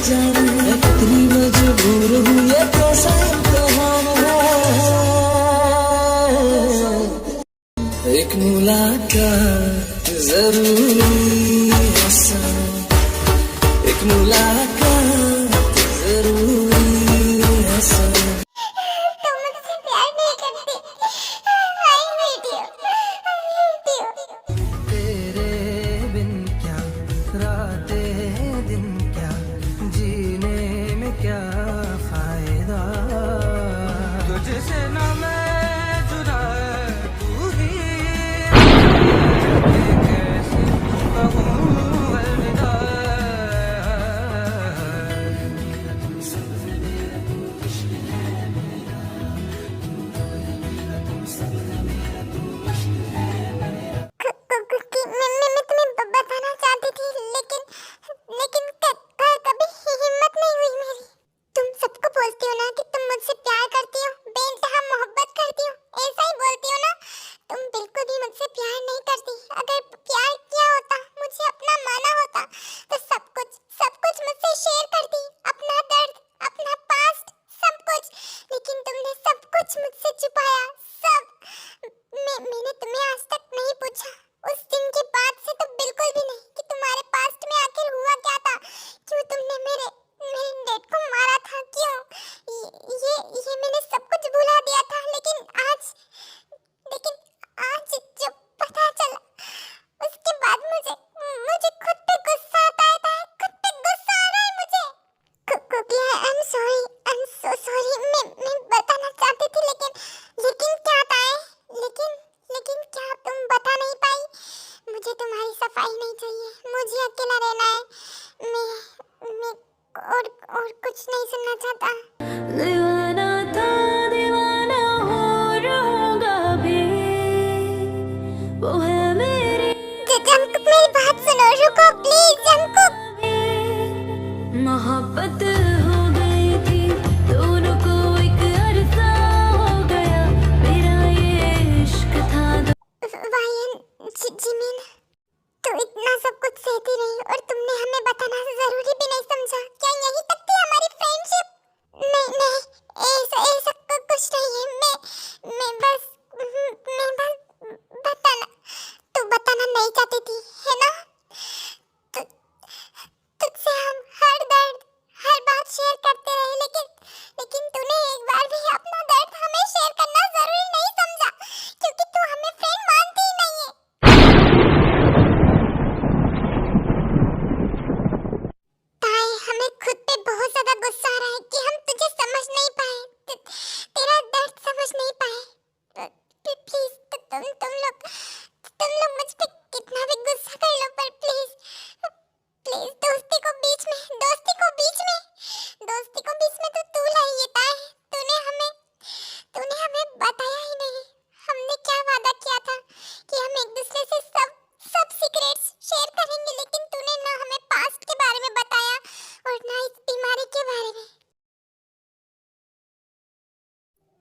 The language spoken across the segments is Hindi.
जाने कितनी मजबूर हूँ, ये कैसा इम्तिहान है। एक मुलाकात जरूरी है सनम, एक मुलाकात जरूरी है सनम। तुम मुझसे प्यार नहीं करती। आई hate you. I hate you. तेरे बिन क्या रातें दिन, क्या जीने में क्या फायदा। तुझसे ना मैं जुदा, तू ही कैसे कहूँ अलविदा। कि मैं तुम्हें बताना चाहती थी, लेकिन कभी हिम्मत नहीं हुई मेरी। तुम सबको बोलती हो ना कि तुम मुझसे प्यार करती हो, बेइंतहा मोहब्बत करती हो, ऐसा ही बोलती हो ना। तुम बिल्कुल भी मुझसे प्यार नहीं करती। अगर प्यार किया होता, मुझे अपना माना होता, तो सब कुछ मुझसे शेयर करती, अपना दर्द, अपना पास्ट, सब कुछ। लेकिन तुमने सब कुछ मुझसे छुपाया, सब। मैंने तुम्हें आज तक नहीं पूछा, उस दिन के बाद से तो बिल्कुल भी नहीं, कि तुम्हारे पास्ट में आखिर हुआ क्या था, क्यों तुमने मेरे डैड को मारा था, क्यों। ये मैंने सब कुछ भुला दिया था। लेकिन आज जब पता चला, उसके बाद मुझे खुद पे गुस्सा आता है, खुद पे गुस्सा आ रहा है मुझे। कुकी, I am sorry, I am so sorry. मैं बताना चाहती थी, लेकिन क्या था है? लेकिन क्या तुम बता नहीं पाई? मुझे तुम्हारी सफाई नहीं चाहिए, मुझे अकेला रहना है। मैं और कुछ नहीं सुनना चाहता। दीवाना था, दीवाना हो रहूंगा भी, वो है मेरी जंकुक, मेरी बात सुनो, रुको प्लीज जंकुक। मोहब्बत हो गई थी दोनों को, एक अरसा हो गया, मेरा ये इश्क था। वायन, जिमिन, तू इतना सब कुछ सहती रही और तुमने हमें बताना जरूरी भी नहीं समझा। क्या यही तक थी हमारी फ्रेंडशिप? नहीं, ऐसा कुछ नहीं है। मैं बस बताना, तू बताना नहीं चाहती थी, है ना। तु- तुझसे हम हर दर्द, हर बात शेयर करते रहे, लेकिन तूने एक बार भी अपना दर्द हमें शेयर करना जरूरी नहीं समझा, क्योंकि तू हमें फ्रेंड मानती ही नहीं है। ताई, हमें खुद पे बहुत ज्यादा गुस्सा आ रहा है कि हम तुझे समझ नहीं पाए, तेरा दर्द समझ नहीं पाए। प्लीज, तुम लोग मुझ पे कितना भी गुस्सा कर लो, पर प्लीज दोस्ती को बीच में तो तू लाई है ताई। तूने हमें बताया ही नहीं। हमने क्या वादा किया था कि हम एक दूसरे से सब सीक्रेट्स शेयर करेंगे, लेकिन तूने ना हमें पास्ट के बारे में बताया और ना इस बीमारी के बारे में।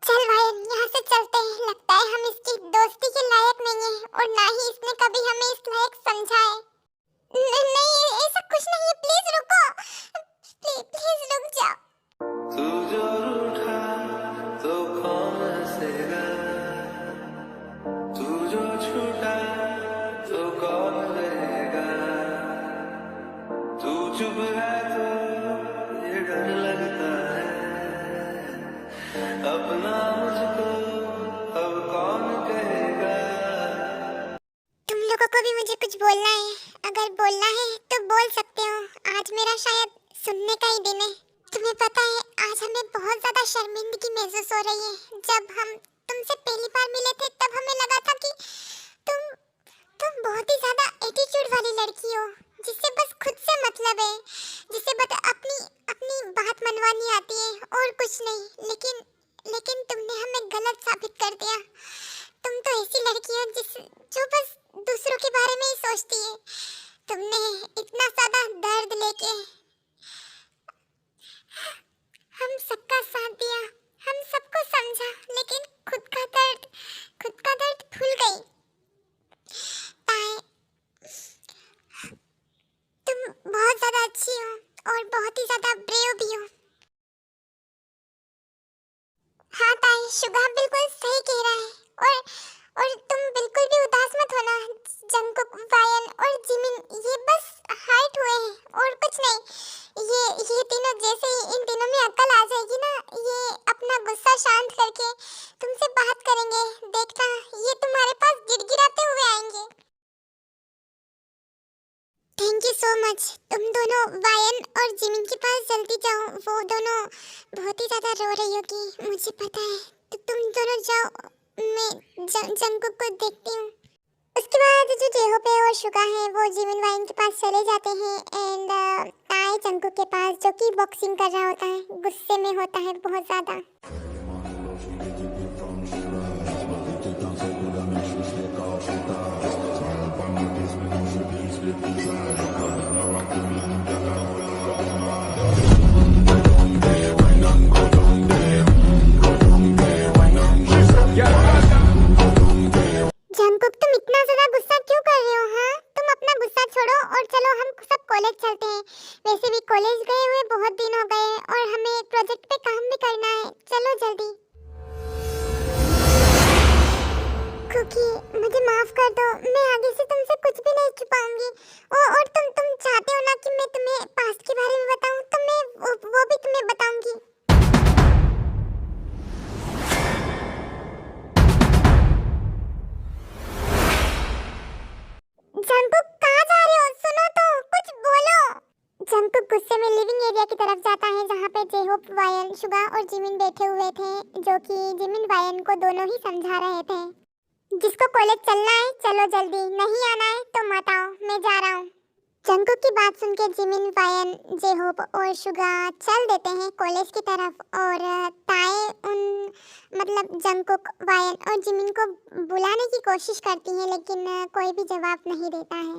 चल वायन, यहाँ से चलते हैं। लगता है हम इसकी दोस्ती के लायक नहीं है, और ना ही इसने कभी हमें इस लायक समझा है। नहीं, ऐसा कुछ नहीं है। प्लीज रुको, प्लीज रुक जाओ। तू जो रूठा तो कौन हंसेगा, तू जो छूटा तो कौन रहेगा। तू चुप है तो ये डर लगता है, अपना मुझको अब कौन कहेगा। तुम लोगों को भी मुझे कुछ बोलना है, अगर बोलना है तो बोल सकते हो। आज मेरा शायद सुनने का ही दिन है। तुम्हें पता है, आज हमें बहुत ज्यादा शर्मिंदगी महसूस हो रही है। जब हम तुमसे पहली बार मिले थे, तब हमें लगा था कि तुम बहुत ही ज्यादा एटीट्यूड वाली लड़की हो, जिससे बस खुद से मतलब है, जिसे बस अपनी बात मनवानी आती है और कुछ नहीं। लेकिन तुमने हमें गलत साबित कर दिया। तुम तो ऐसी लड़की हो जो बस दूसरों के बारे में ही सोचती है। तुमने इतना ज्यादा दर्द लेके हम सबका साथ दिया, हम सबको समझा, लेकिन खुद का दर्द भूल गई। ताई, तुम बहुत ज्यादा अच्छी हो, और बहुत ही ज्यादा ब्रेव भी हो। हाँ ताई, शुगा बिल्कुल सही कह रहा है। और तुम बिल्कुल भी उदास मत होना। जंगकुक, वायन और जिमिन ये बस हर्ट हुए हैं और कुछ नहीं। ये तीनों, जैसे ही इन तीनों में अक्ल आ जाएगी ना, ये अपना गुस्सा शांत करके तुमसे बात करेंगे। देखना, ये तुम्हारे पास गिड़गिड़ाते हुए आएंगे। Thank you so much. तुम दोनों वायन और जिमिन के पास जल्दी जाओ। वो दोनों बहुत ही ज्यादा रो रही होगी, मुझे पता है। तो तुम दोनों जाओ, मैं जंगकुक को देखती हूँ। उसके बाद जो जेहोप है और शुगा है वो जिमिन वाइन के पास चले जाते हैं एंड ताए जंगकुक के पास, जो कि बॉक्सिंग कर रहा होता है, गुस्से में होता है बहुत ज्यादा। जंगकुक, तुम इतना ज्यादा गुस्सा क्यों कर रहे हो? हाँ, तुम अपना गुस्सा छोड़ो और चलो हम सब कॉलेज चलते हैं। वैसे भी कॉलेज गए हुए बहुत दिन हो गए और हमें एक प्रोजेक्ट पे काम भी करना है। चलो जल्दी। कुकी, मुझे माफ कर दो। मैं आगे से तुमसे कुछ भी नहीं छुपाऊंगी। और तुम चाहते हो ना कि मैं तुम्हें पास्ट के बारे में बताऊं, तो मैं वो भी तुम्हें बताऊंगी। जंगकुक, कहाँ जा रहे हो? सुनो तो, कुछ बोलो। जंगकुक गुस्से में लिविंग एरिया की तरफ जाता है, जहाँ पे जेहोप, वायन, शुगा और जिमिन बैठे हुए थे, जो कि जिमिन वायन को दोनों ही समझा रहे थे। जिसको कॉलेज चलना है चलो जल्दी, नहीं आना है तो मत आओ, मैं जा रहा हूँ। जंगकुक की बात सुन के जिमिन, वायन, जेहोप और शुगा चल देते हैं कॉलेज की तरफ। और ताए जंगकुक, वायन और जिमिन को बुलाने की कोशिश करती है, लेकिन कोई भी जवाब नहीं देता है।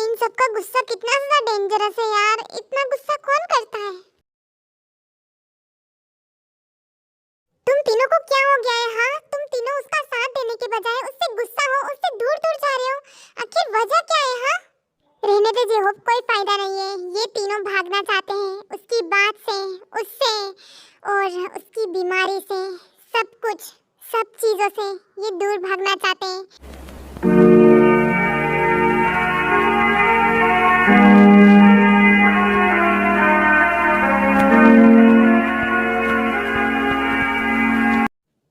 इन सब का गुस्सा कितना ज्यादा डेंजरस है यार। इतना गुस्सा कौन करता है? तुम तीनों को क्या हो गया है? हाँ, तुम तीनों उसका साथ देने के बजाय उससे गुस्सा हो, उससे दूर दूर जा रहे हो। आखिर वजह क्या है? हाँ, रहने दे जेहोप, कोई फायदा नहीं है। ये तीनों भागना चाहते हैं उसकी बात से, उससे और उसकी बीमारी से, सब कुछ, सब चीजों से ये दूर भागना चाहते हैं।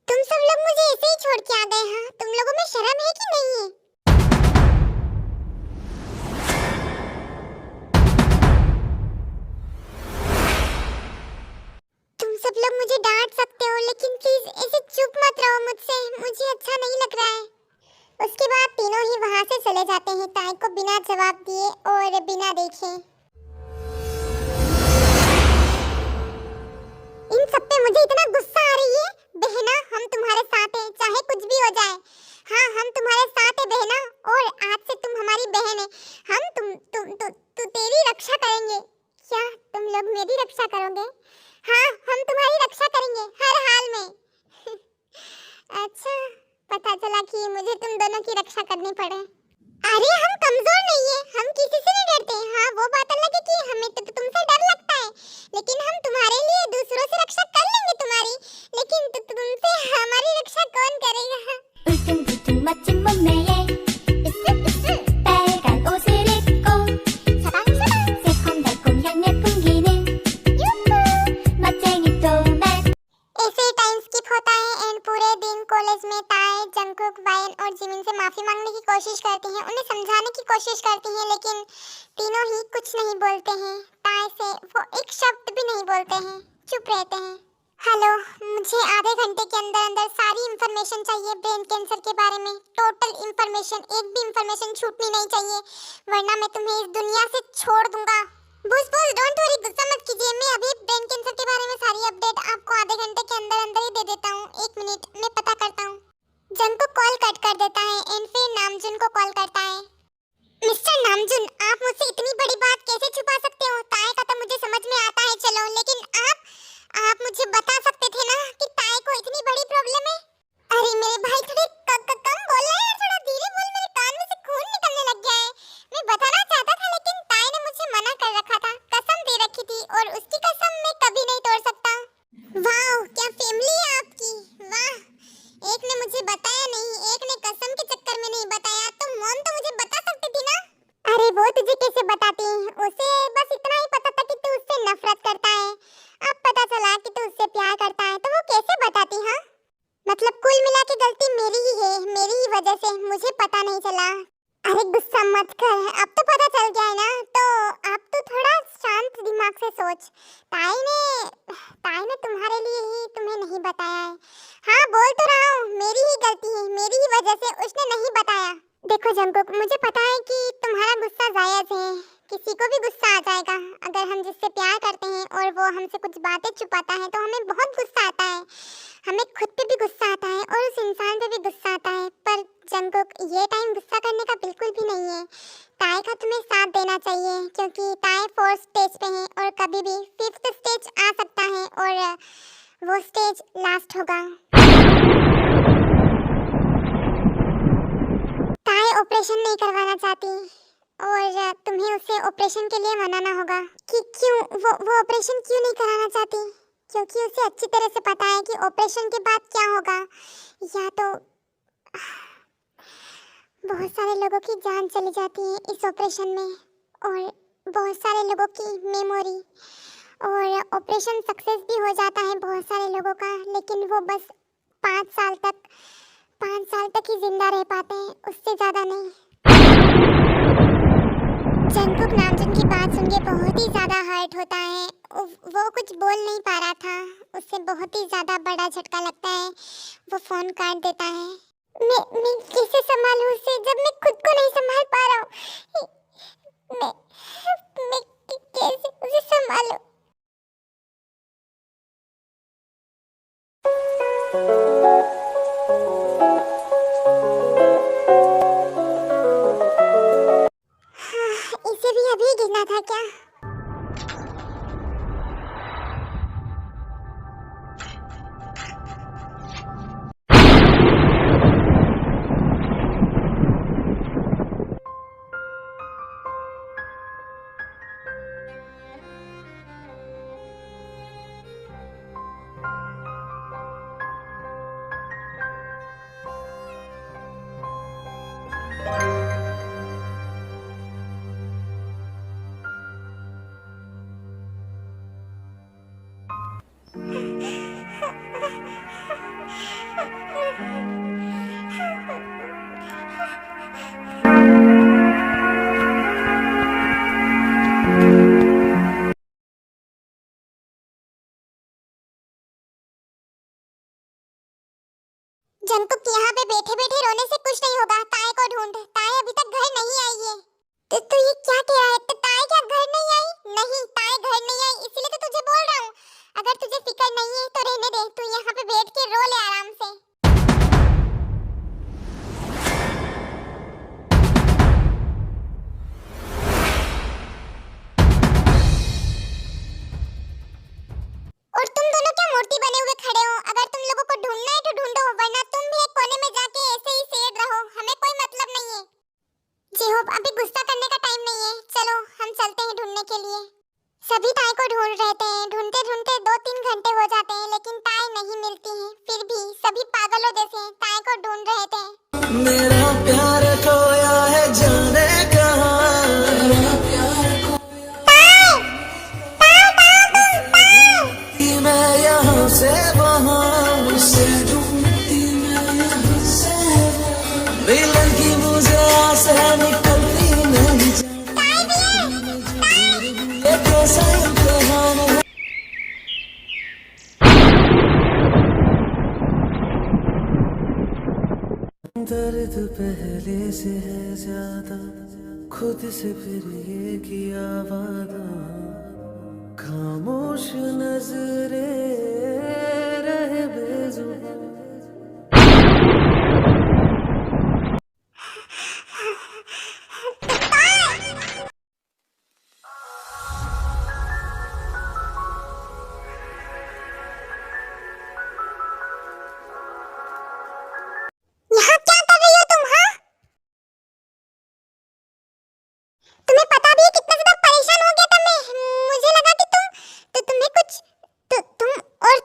तुम सब लोग मुझे ऐसे ही छोड़ के आ गए? हाँ, तुम लोगों में शर्म है कि नहीं है? तुम सब लोग मुझे डांट सकते हो, लेकिन प्लीज ऐसे चुप मत रहो मुझसे, मुझे अच्छा नहीं लग रहा है। उसके बाद तीनों ही वहां से चले जाते हैं, ताई को बिना जवाब दिए और बिना देखे। इन सब पे मुझे इतना गुस्सा आ रही है। बहना, हम तुम्हारे साथ हैं, चाहे कुछ भी हो जाए। हाँ, हम तुम्हारे साथ हैं बहना, और आज से तुम हमारी बहन है। हम तू तेरी रक्षा करेंगे। क्या तुम लोग मेरी रक्षा करोगे? हाँ, हम तुम्हारी रक्षा करेंगे हर हाल में। अच्छा, पता चला कि मुझे तुम दोनों की रक्षा करनी पड़े। अरे, हम कमजोर नहीं है, हम किसी से नहीं डरते। हाँ, वो बात अलग है कि हमें तो तुमसे डर लगता है, लेकिन हम तुम्हारे लिए दूसरों से रक्षा कर लेंगे तुम्हारी। लेकिन तुमसे हमारी रक्षा कौन करेगा? 울퉁불퉁 멋진 몸매에 으쓱으쓱 빨간 옷을 입고 사방사방 새콤달콤 향내 풍기는 유후 멋쟁이 토마토। ऐसे ही टाइम स्किप होता है एंड पूरे दिन कॉलेज में ताए, जंगकुक, वायन और जिमिन से माफी मांगने की कोशिश करती हैं, उन्हें समझाने की कोशिश करती हैं, लेकिन तीनों ही कुछ नहीं बोलते हैं। ताए से वो एक शब्द भी नहीं बोलते हैं, चुप रहते हैं। हेलो, मुझे आधे घंटे के अंदर अंदर सारी इंफॉर्मेशन चाहिए ब्रेन कैंसर के बारे में। टोटल इंफॉर्मेशन, एक भी इंफॉर्मेशन छूटनी नहीं चाहिए, वरना मैं तुम्हें इस दुनिया से छोड़ दूंगा। बॉस डोंट वरी, गुस्सा मत कीजिए। मैं अभी ब्रेन कैंसर के बारे में सारी अपडेट आपको आधे घंटे के अंदर अंदर ही दे देता हूँ। 1 मिनट, मैं पता करता हूँ। जन को कॉल कट कर देता है एंड फिर नामजुन को कॉल करता है। मिस्टर नामजुन, आप मुझसे इतनी बड़ी बात कैसे छुपा सकते हो? ताए का तो मुझे समझ में आता है, चलो, लेकिन आप मुझे बता सकते थे ना कि ताए को इतनी बड़ी प्रॉब्लम है। अरे मेरे भाई, थोड़े कम बोल रहा है यार, थोड़ा धीरे बोल, मेरे कान में से खून निकलने लग गया है। मैं बताना चाहता था, लेकिन ताए ने मुझे मना कर रखा था। अब तो पता चल गया है ना, तो अब तो थोड़ा शांत दिमाग से सोच। ताई ने तुम्हारे लिए ही तुम्हें नहीं बताया है। हाँ बोल तो रहा हूँ, मेरी ही गलती है, मेरी ही वजह से उसने नहीं बताया। देखो जंकुक, मुझे पता है कि तुम्हारा गुस्सा जायज़ है, किसी को भी गुस्सा आ जाएगा। अगर हम जिससे प्यार करते हैं और वो हमसे कुछ बातें छुपाता है तो हमें बहुत गुस्सा आता है, हमें खुद पे भी गुस्सा आता है और उस इंसान पे भी गुस्सा आता है। पर जंकुक, ये टाइम गुस्सा करने का बिल्कुल भी नहीं है। ताई का तुम्हें साथ देना चाहिए, क्योंकि ताई 4th स्टेज पे है और कभी भी 5th स्टेज आ सकता है और वो स्टेज लास्ट होगा। ताई ऑपरेशन नहीं करवाना चाहती और तुम्हें उसे ऑपरेशन के लिए मनाना होगा। कि क्यों वो ऑपरेशन क्यों नहीं कराना चाहती? क्योंकि उसे अच्छी तरह से पता है कि ऑपरेशन के बाद क्या होगा। या तो बहुत सारे लोगों की जान चली जाती है इस ऑपरेशन में, और बहुत सारे लोगों की मेमोरी, और ऑपरेशन सक्सेस भी हो जाता है बहुत सारे लोगों का, लेकिन वो बस 5 साल तक ही जिंदा रह पाते हैं, उससे ज़्यादा नहीं। जंकुक नामजुन की बात सुन के बहुत ही ज़्यादा हर्ट होता है। वो कुछ बोल नहीं पा रहा था, उससे बहुत ही ज़्यादा बड़ा झटका लगता है। वो फ़ोन काट देता है। मैं कैसे संभालूं उसे जब मैं खुद को नहीं संभाल पा रहा हूँ? मैं कैसे उसे संभालूं? इसे भी अभी गिरना था क्या? जंकुक, यहाँ पे बैठे बैठे रोने से कुछ नहीं होगा। ताई को ढूंढ। ताई अभी तक घर नहीं आई है। तो ये क्या कह रहा है? तो ताई क्या घर नहीं आई? नहीं, ताई घर नहीं आई, इसीलिए तो तुझे बोल रहा हूँ। अगर तुझे फिक्र नहीं है तो रहने दे, तू यहाँ पे बैठ के रो ले आराम से। और तुम दोनों क्या मूर्ति बने हुए खड़े हो? अगर तुम लोगों को ढूंढना है तो ढूंढो, वरना तुम भी एक कोने में जाके ऐसे ही सेड रहो, हमें कोई मतलब नहीं है। जी-होप, अभी गुस्सा करने का टाइम नहीं है, चलो हम चलते हैं ढूंढने के लिए। सभी ताई को ढूंढ रहे थे, ढूंढते ढूंढते 2-3 घंटे हो जाते हैं, लेकिन ताई नहीं मिलती है। फिर भी सभी पागलों जैसे ताई को ढूंढ रहे थे। मेरा प्यार खोया है जाने कहाँ। मैं यहाँ से वहाँ से ढूंढती, मैं यहाँ से मिलन की मुझे आस है, निकलती नहीं ये कैसा इम्तिहान है। दर्द पहले से है ज्यादा, खुद से फिर ये किया वादा, खामोश नजरे रहे बेजुबान। यहाँ क्या कर रही हो तुम? हाँ, तुम्हें पता भी है कितना ज्यादा परेशान हो गया था मैं। मुझे लगा कि तुम्हें कुछ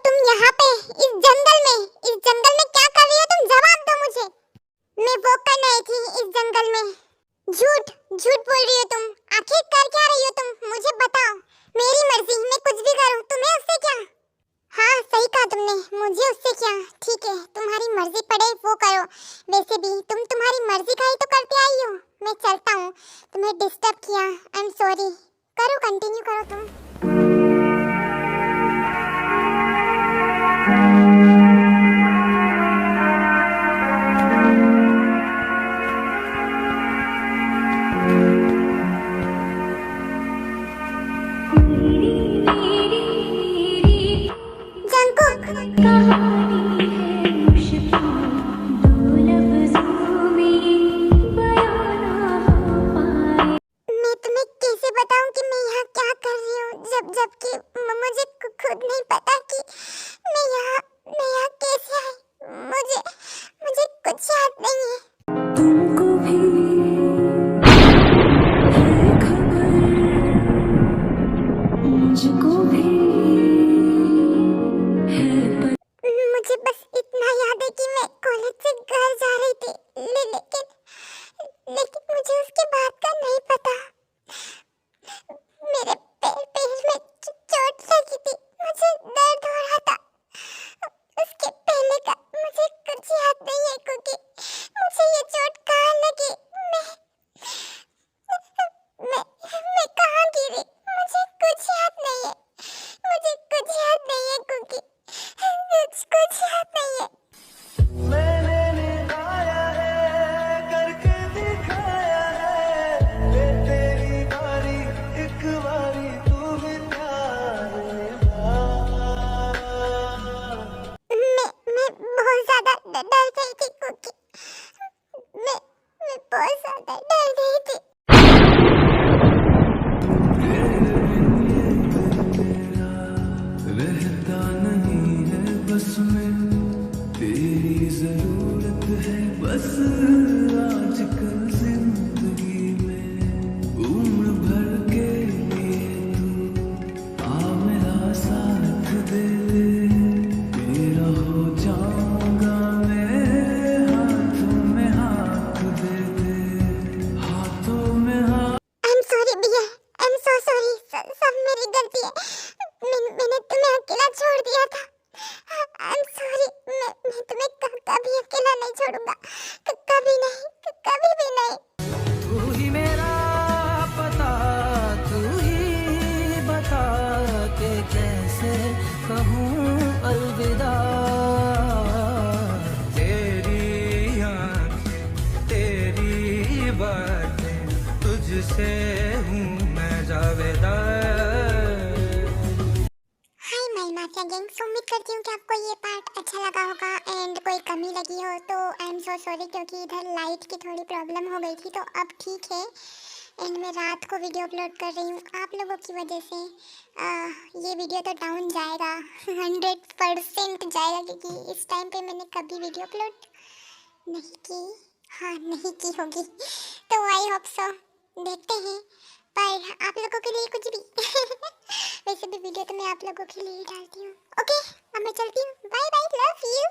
तुम यहाँ पे इस जंगल में क्या कर रही हो? तुम जवाब दो मुझे। मैं वॉक करने आई थी इस जंगल में। झूठ बोल रही हो तुम। आखिर कर क्या रही हो तुम? मुझे बताओ। मेरी मर्जी, मैं कुछ भी करूँ, तुम्हें उससे क्या? हाँ, सही कहा तुमने, मुझे उससे क्या। ठीक है, तुम्हारी मर्जी पड़े वो करो। वैसे भी तुम तुम्हारी मर्जी का ही तो करते आई हो। मैं चलता हूँ, तुम्हें डिस्टर्ब किया, आई एम सॉरी। करो, कंटिन्यू करो तुम। जंकुक, कहानी है मुश्किल, दो लफ्जों में बयां ना हो पाए। मैं तुम्हें कैसे बताऊं कि मैं यहाँ क्या कर रही हूँ, जबकि मुझे खुद नहीं पता कि मैं यहाँ कैसे आई। मुझे कुछ याद नहीं है। तुमको भी है खबर, मुझको भी है पता। मुझे बस इतना याद है कि मैं कॉलेज से घर जा रही थी, लेकिन मुझे उसके बाद का नहीं पता। मेरे पैर में चोट लगी थी, मुझे दर्द हो रहा था। उसके पहले का मुझे कुछ याद नहीं है, क्योंकि मुझे ये चोट कहाँ लगी, मैं कहाँ गिरी, मुझे कुछ याद नहीं है। मुझे कुछ याद नहीं है, क्योंकि कुछ याद नहीं है। मैंने निभाया है, करके दिखाया है, ये तेरी बारी, एक बारी तू भी प्यार निभा। मैं बहुत ज्यादा डर गई थी, क्योंकि मैं बहुत ज्यादा डर गई थी। रहता नहीं है बस में, तेरी जरूरत है बस आजकल जिंदगी में। उम्र भर के लिए तू आ मेरा साथ दे, तेरा हो जाऊंगा मैं, हाथों में हाथ दे दे, हाथों में हाथ। आई एम सॉरी भैया, आई एम सो सॉरी। सब मेरी गलती है। मैंने तुम्हें अकेला छोड़ दिया था। आई एम सॉरी। मैं तुम्हें कभी अकेला नहीं छोड़ूंगा, कभी नहीं, कभी भी नहीं। तू ही मेरा पता, तू ही बता के कैसे कहूँ अलविदा। तेरी आँखें, तेरी बातें, तुझसे हूँ मैं Javeda. Hi my mafia gang, so उम्मीद करती हूँ कि आपको ये पार्ट अच्छा लगा होगा एंड कोई कमी लगी हो तो आई एम सो सॉरी, क्योंकि इधर लाइट की थोड़ी प्रॉब्लम हो गई थी, तो अब ठीक है। एंड मैं रात को वीडियो अपलोड कर रही हूँ आप लोगों की वजह से। ये वीडियो तो डाउन जाएगा, 100% जाएगा, क्योंकि इस टाइम पे मैंने कभी वीडियो अपलोड नहीं की। हाँ, नहीं की होगी, तो आई होप सो, देखते हैं। पर आप लोगों के लिए कुछ भी वैसे भी वीडियो तो मैं आप लोगों के लिए ही डालती हूँ। ओके, अब मैं चलती हूँ, बाय बाय, लव यू।